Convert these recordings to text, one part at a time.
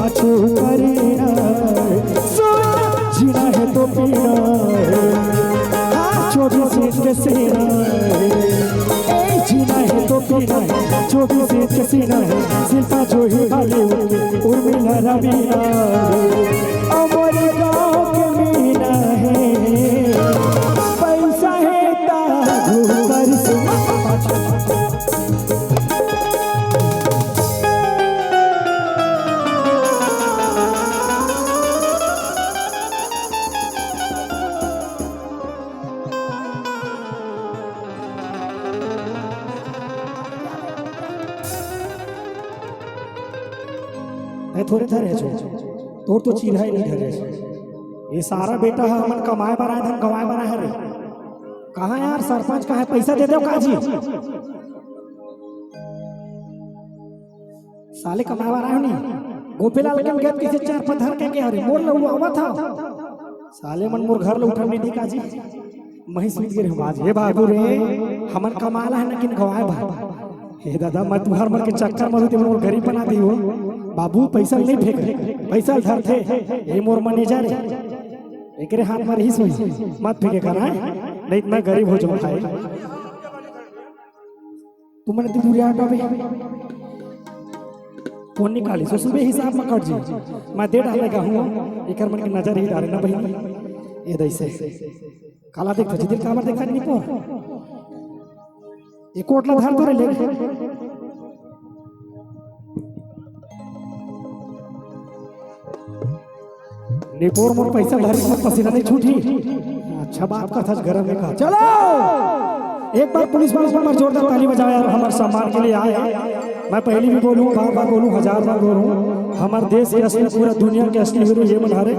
पाछू करीना जीना है तो पीना जो भी सीट के सीना है जीना है तो पीना है जो भी सीट के सीना है शिल्पा जो ही बॉलीवुड उर्मिला रवीना हमारे गाँव के मीना है पैसा है ताजू कर थोड़े धरे तोर तो चीन्हा ही नहीं धरे ये सारा बेटा है हमन कमाए बना है धन कमाए बना है रे कहाँ यार सरपंच कहाँ है पैसा दे दो काजी साले कमाए बना है नहीं गोपीलाल के गेट किसे चार पत्थर के क्या रे मोर लऊ आवा था साले मन मोर घर ल उठा नहीं दी काजी मही सुत गिरे बाज हे बाबू रे हमन कमाला है लेकिन गवाए भाई हे दादा मत तुहार मर के चक्कर मारू ते मोर गरीब बना दी हो बाबू पैसा नहीं फेंक पैसा धर थे ये मोर मैनेजर एकरे हाथ में रही सोई मत फेंके करा नहीं इतना गरीब हो जाओ भाई तुमने तो दूरिया हटावे कौन निकाली सो सुबह हिसाब में कट जी मैं दे डालेगा हूं एकर मन की नजर ही डाले ना बहिनी ये दैसे काला देख जिदिल कामर देखा नहीं को ये कोटला धर तो रे ले निपोर मोर पैसा धरी में पसीना नहीं छूटी अच्छा बात का था गरम में कहा चलो एक बार पुलिस वालों पर जोरदार ताली बजाओ यार हमारे सम्मान के लिए आए मैं पहले भी बोलूँ बार बार बोलूँ हजार बार बोलूँ हमारे देश के असली पूरा दुनिया के असली हीरो ये मन हारे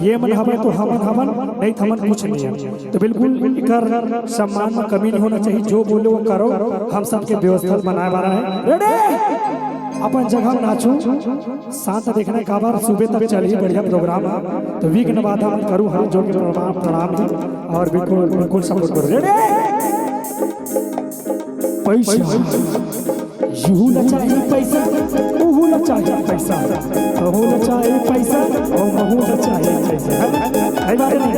ये मन हवे तो हमन नहीं थमन कुछ नहीं है तो बिल्कुल कर सम्मान में कमी नहीं होना चाहिए जो बोले वो करो हम सबके व्यवस्था बनाए बना है रेडी अपन जगह नाचू शांत देखने का बार सुबह तक चलिए बढ़िया प्रोग्राम है तो विघ्न बाधा मत करूँ हम जो कि प्रणाम है और बिल्कुल सपोर्ट करो पैसा यूं न चाहिए पैसा महू न चाहिए पैसा महू न चाहिए पैसा और महू न चाहिए पैसा है बात नहीं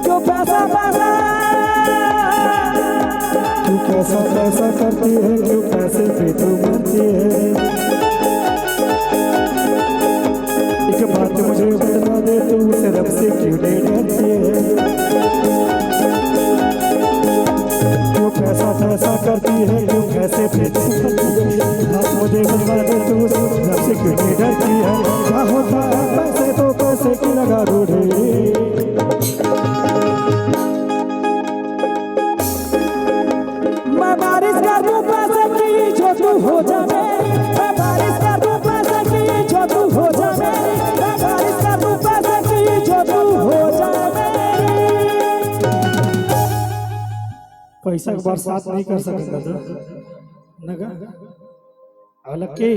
क्यों पैसा पैसा तू कैसा पैसा करती है क्यों पैसे पे तू मरती है एक बात मुझे बता दे तू उसे रब से क्यों नहीं डरती है क्यों पैसा पैसा करती है क्यों पैसे पे तू बात मुझे बता दे तू उसे रब से क्यों नहीं डरती है क्या होता है पैसे तो पैसे की लगा दो हो जावे मैं बारिश कर दूं पैसे की जो तू हो जावे मैं बारिश कर दूं पैसे की जो तू हो जावे पैसा की बरसात नहीं कर सकता नगा अलग के